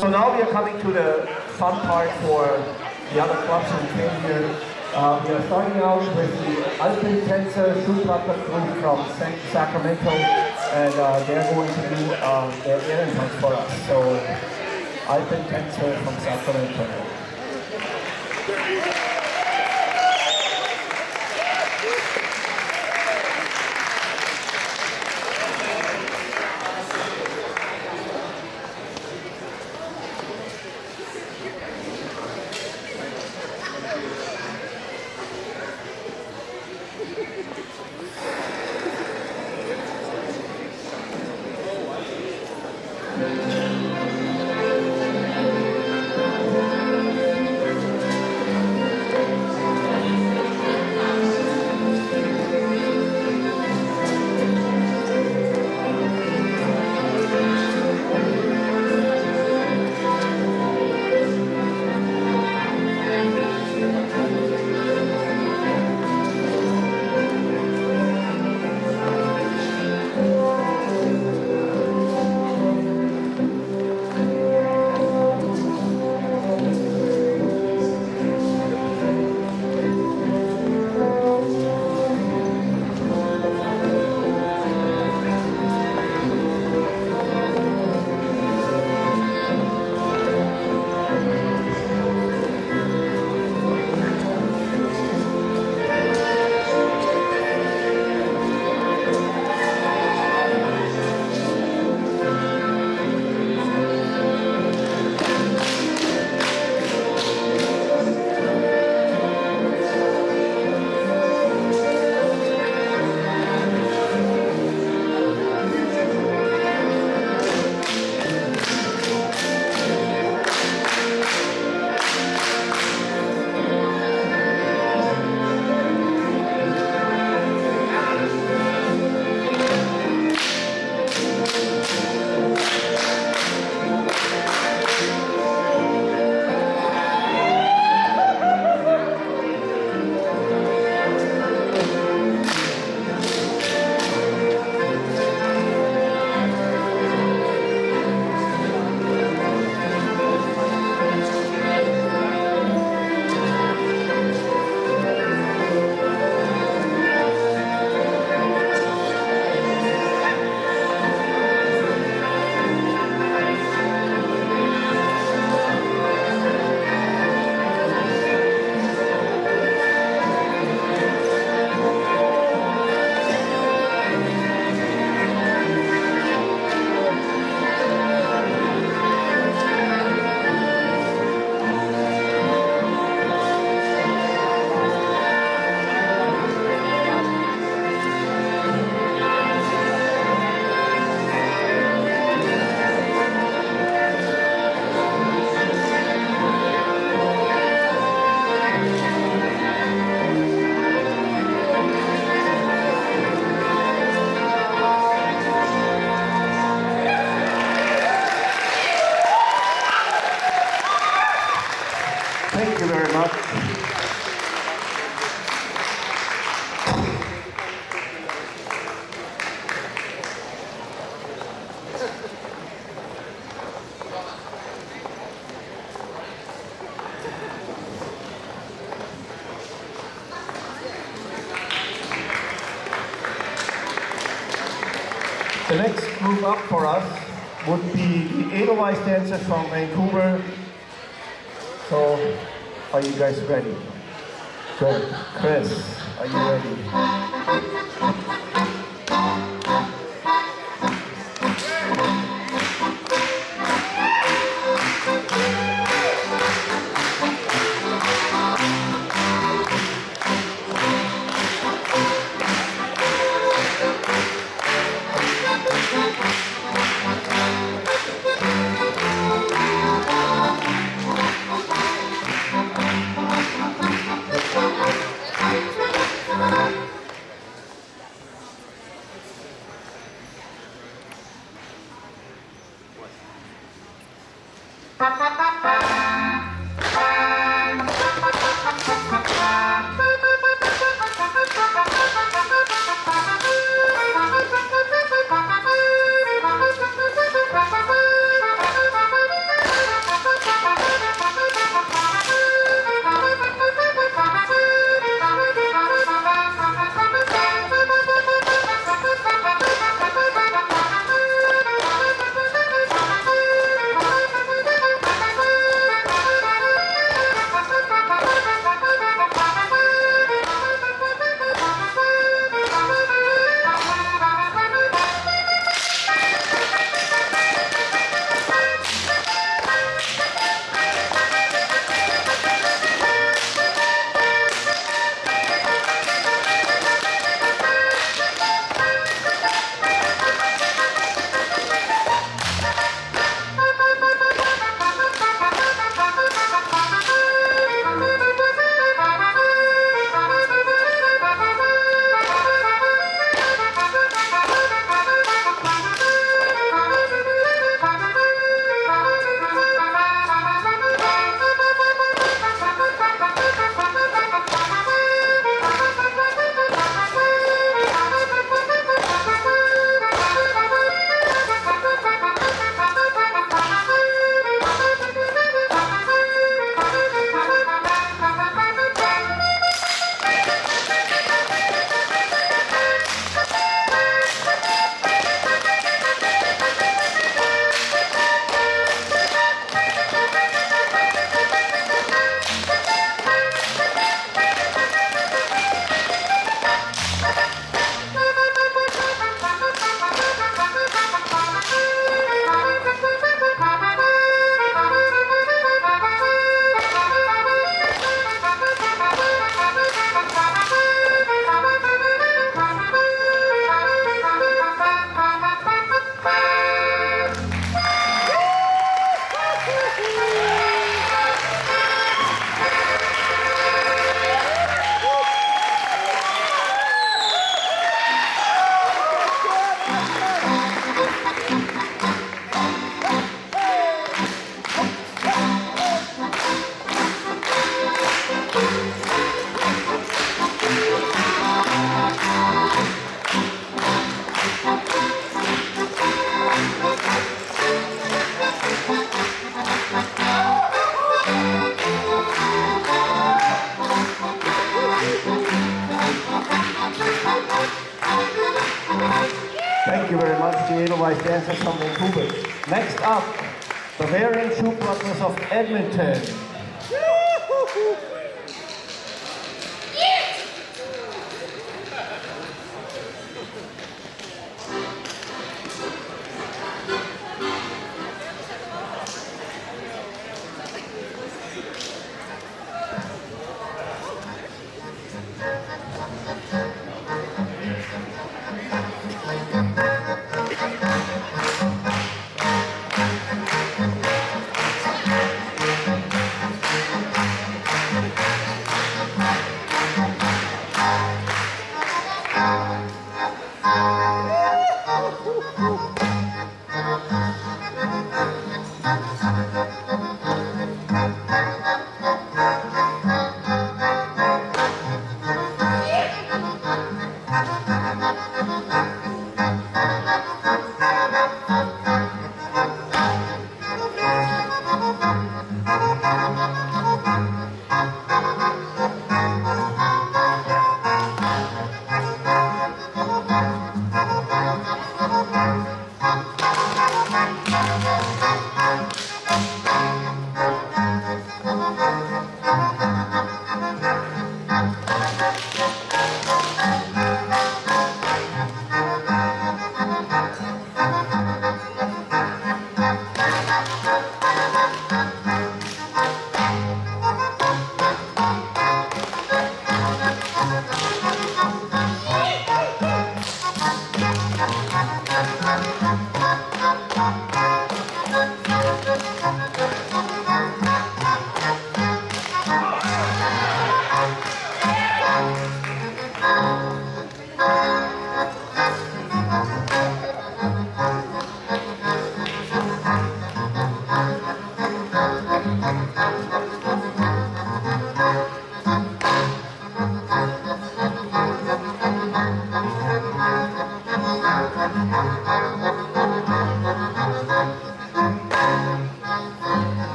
So now we are coming to the fun part for the other clubs who came here. We are starting out with the Alpentänzer Schulklappe group from Sacramento, and they're going to do their Ehrentanz for us. So Alpentänzer from Sacramento. Thank you very much. The next group up for us would be the Edelweiss dancers from Vancouver. So, are you guys ready? Good. Chris, are you ready? Thank you very much, the Edelweiss dancers from Vancouver. Next up, Bavarian Schuhplatters of Edmonton.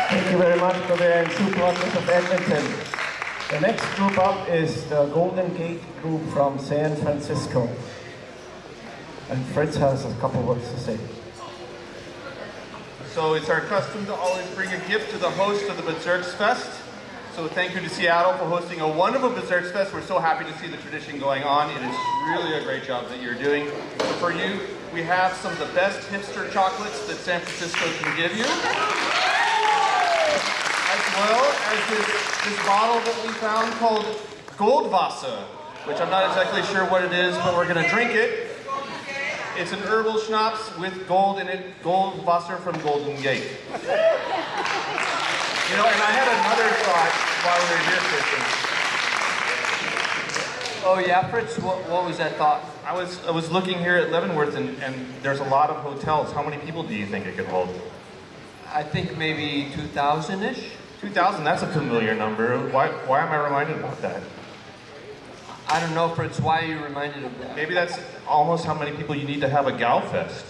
Thank you very much for the Schuhplatters of Edmonton. The next group up is the Golden Gate group from San Francisco. And Fritz has a couple words to say. So it's our custom to always bring a gift to the host of the Bezirks Fest. So thank you to Seattle for hosting a wonderful Bezirks Fest. We're so happy to see the tradition going on. It is really a great job that you're doing. So for you, we have some of the best hipster chocolates that San Francisco can give you. As well as this bottle that we found called Goldwasser, which I'm not exactly sure what it is, but we're gonna drink it. It's an herbal schnapps with gold in it, Goldwasser from Golden Gate. You know, and I had another thought while we were here, Christian. Oh yeah, Fritz, what was that thought? I was looking here at Leavenworth and there's a lot of hotels. How many people do you think it could hold? I think maybe 2,000-ish. 2,000, that's a familiar number. Why am I reminded about that? I don't know, Fritz, why are you reminded of that? Maybe that's almost how many people you need to have a Gal Fest.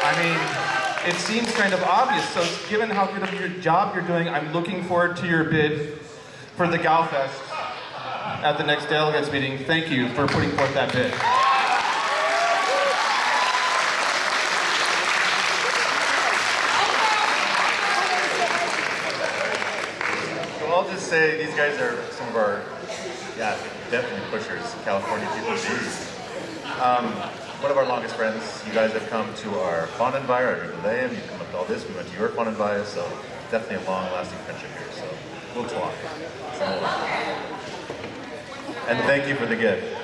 I mean, it seems kind of obvious. So given how good of your job you're doing, I'm looking forward to your bid for the Gal Fest at the next delegates meeting. Thank you for putting forth that bid. So I'll just say these guys are some of our, yeah, definitely pushers, California people. One of our longest friends. You guys have come to our Fondenvire, our Jubileum, you've come up to all this, we went to your Fondenvire, so definitely a long-lasting friendship here, so we'll talk. And thank you for the gift.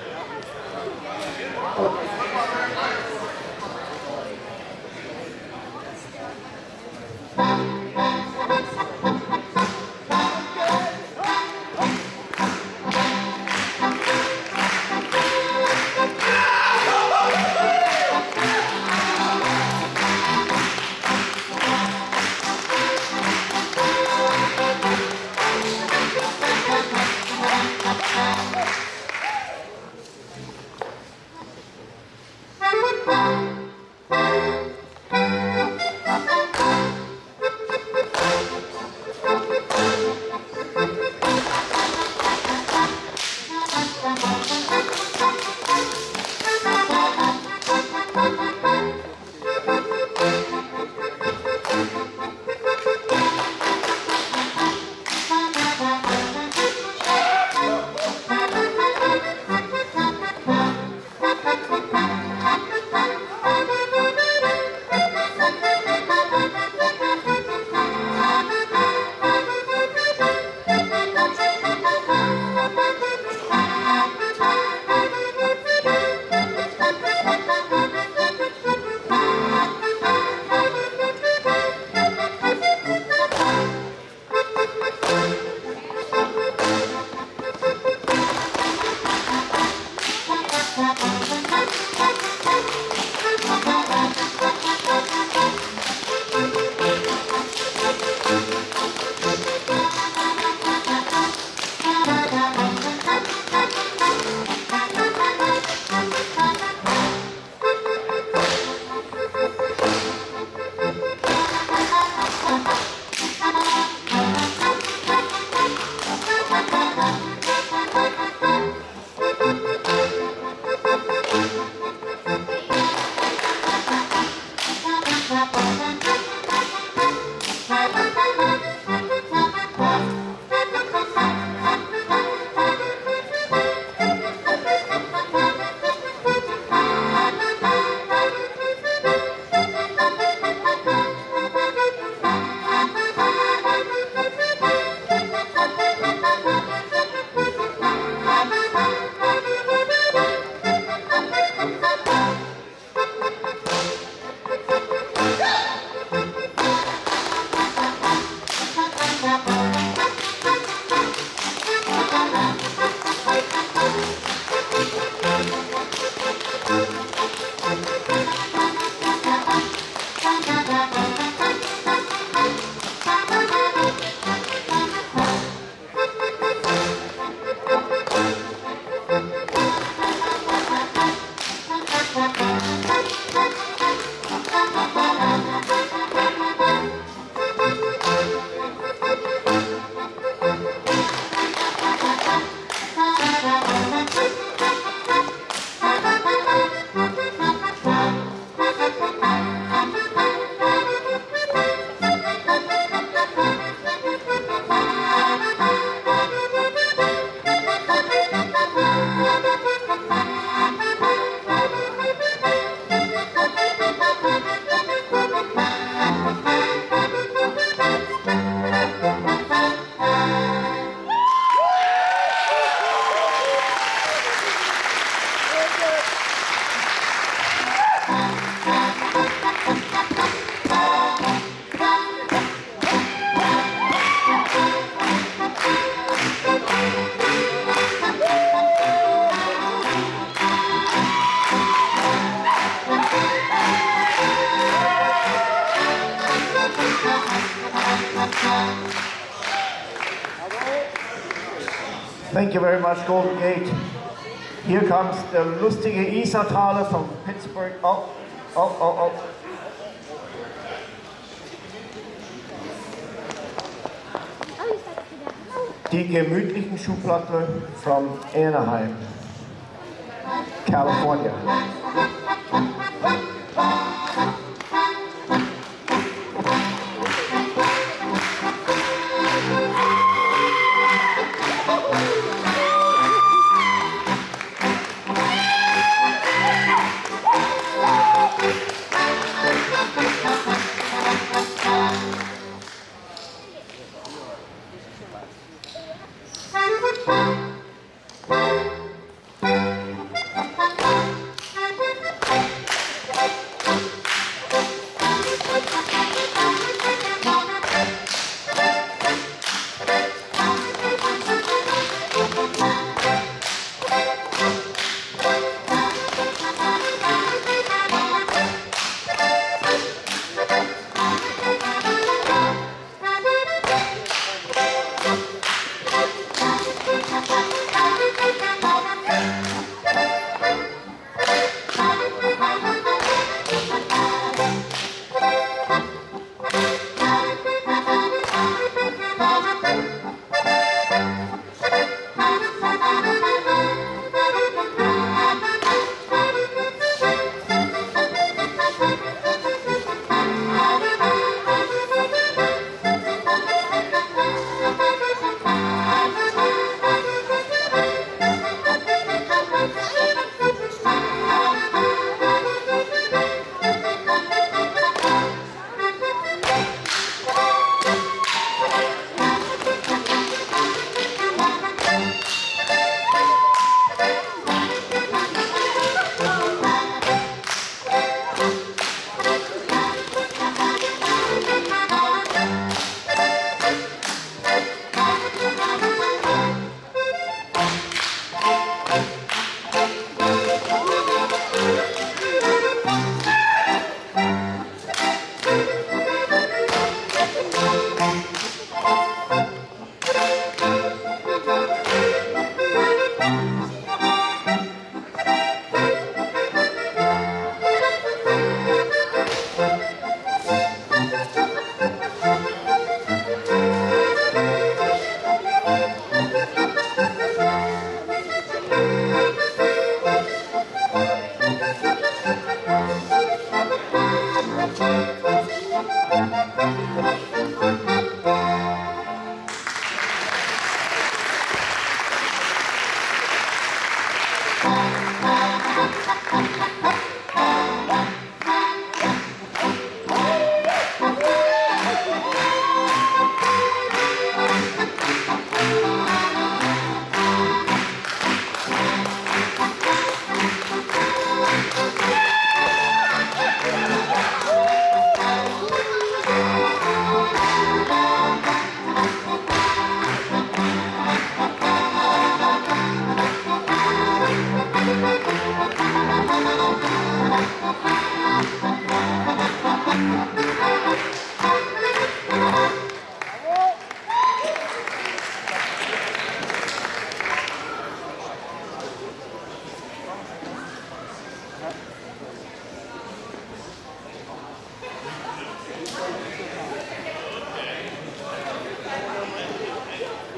Thank you very much, Golden Gate. Here comes the lustige Isartaler from Pittsburgh. Oh. Die gemütlichen Schuhplatte from Anaheim, California.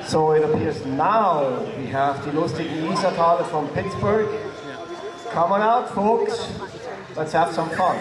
So it appears now we have die lustigen Isartaler from Pittsburgh. Come on out, folks. Let's have some fun.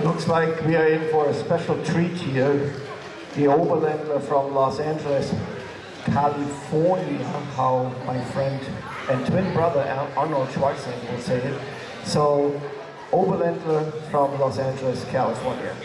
Looks like we are in for a special treat here. The Oberländler from Los Angeles, California, how my friend and twin brother Arnold Schwarzenegger will say it. So, Oberländler from Los Angeles, California.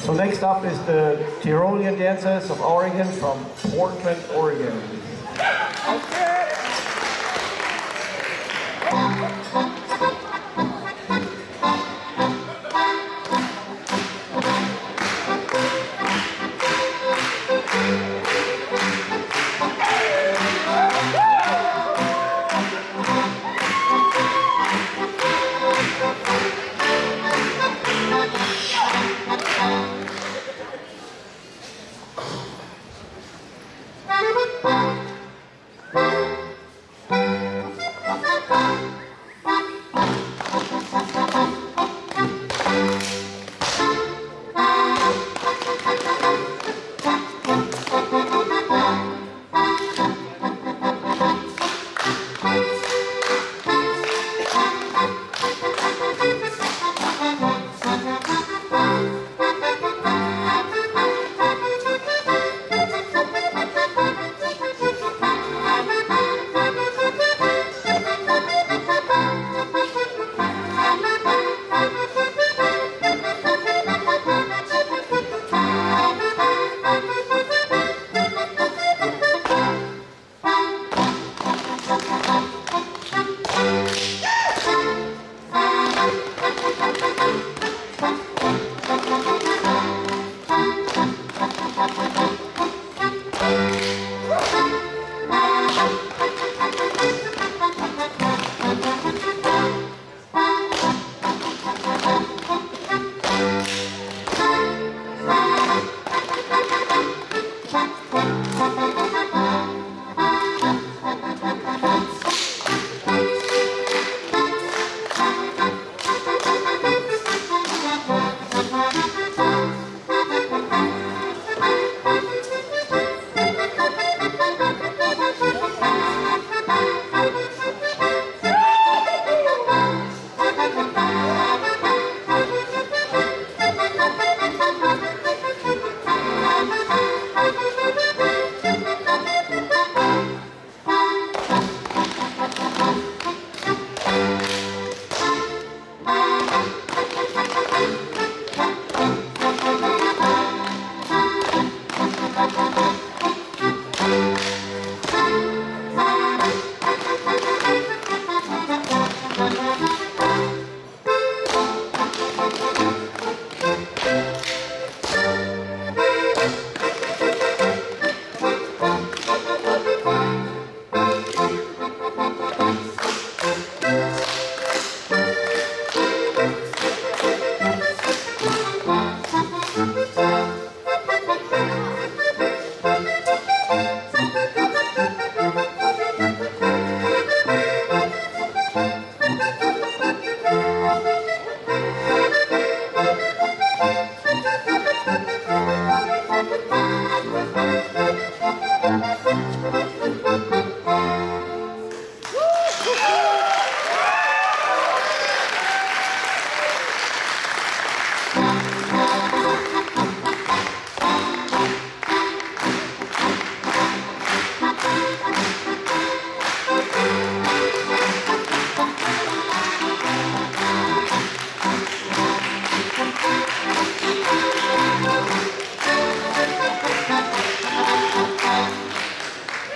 So next up is the Tyrolean Dancers of Oregon from Portland, Oregon.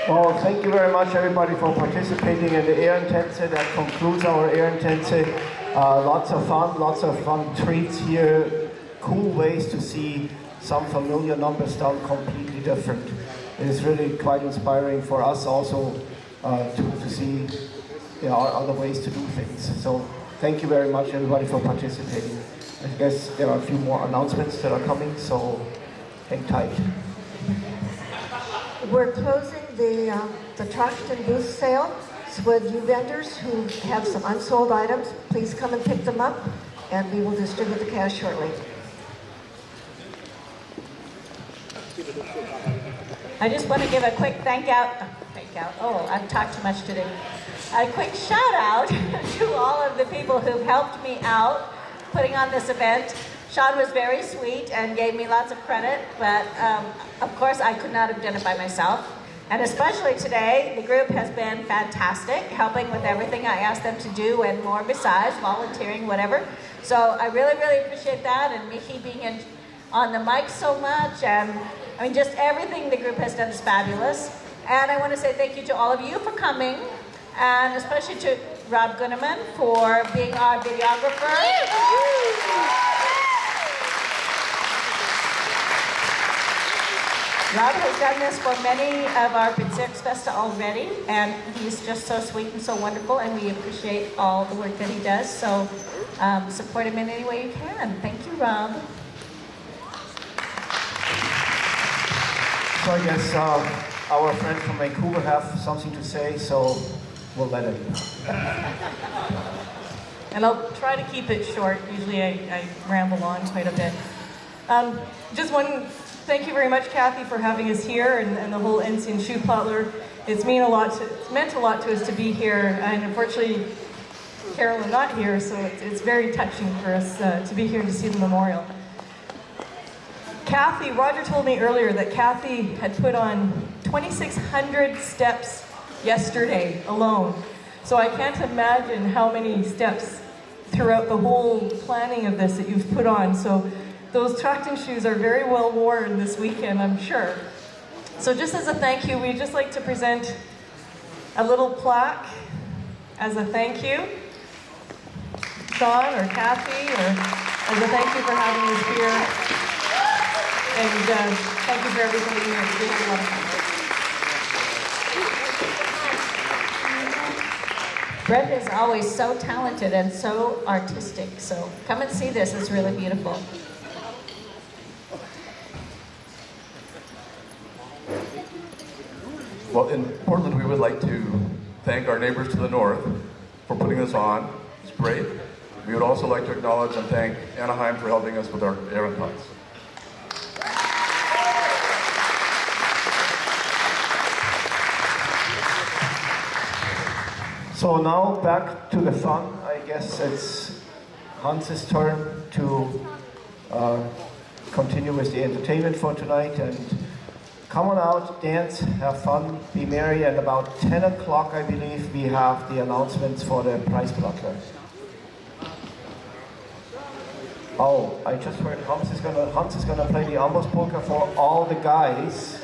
Well, thank you very much, everybody, for participating in the Ehrentänze. That concludes our Ehrentänze. Lots of fun treats here. Cool ways to see some familiar numbers done completely different. It is really quite inspiring for us also to see there are other ways to do things. So thank you very much, everybody, for participating. I guess there are a few more announcements that are coming, so hang tight. We're closing the Troxton booth sale. So with you vendors who have some unsold items, please come and pick them up, and we will distribute the cash shortly. I just want to give a quick thank out. Oh, I've talked too much today. A quick shout out to all of the people who've helped me out putting on this event. Sean was very sweet and gave me lots of credit, but of course I could not have done it by myself. And especially today, the group has been fantastic, helping with everything I asked them to do and more besides, volunteering, whatever. So I really, really appreciate that, and Mickey being in on the mic so much, and I mean, just everything the group has done is fabulous. And I want to say thank you to all of you for coming, and especially to Rob Gunneman for being our videographer. Rob has done this for many of our Bezirksfeste already, and he's just so sweet and so wonderful, and we appreciate all the work that he does. So support him in any way you can. Thank you, Rob. So I guess our friends from Vancouver have something to say, so we'll let him. And I'll try to keep it short. Usually I ramble on quite a bit. Just one, thank you very much, Kathy, for having us here, and the whole NC and Schuhplattler. It's meant a lot to us to be here, and unfortunately, Carolyn not here, so it's very touching for us to be here and to see the memorial. Kathy, Roger told me earlier that Kathy had put on 2,600 steps yesterday alone. So I can't imagine how many steps throughout the whole planning of this that you've put on. So those tracting shoes are very well worn this weekend, I'm sure. So just as a thank you, we'd just like to present a little plaque as a thank you. Sean or Kathy, or as a thank you for having us here. And thank you for everything you have done. A lot of fun. Brenda is always so talented and so artistic, so come and see this, it's really beautiful. Well, in Portland, we would like to thank our neighbors to the north for putting this on. It's great. We would also like to acknowledge and thank Anaheim for helping us with our errand hunts. So now back to the fun. I guess it's Hans's turn to continue with the entertainment for tonight, and come on out, dance, have fun, be merry, and about 10 o'clock, I believe, we have the announcements for the prize plucker. Oh, I just heard Hans is gonna play the Ambos polka for all the guys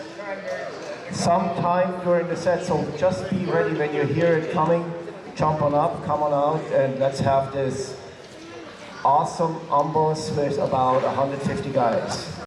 sometime during the set, so just be ready when you hear it coming. Jump on up, come on out, and let's have this awesome Ambos with about 150 guys.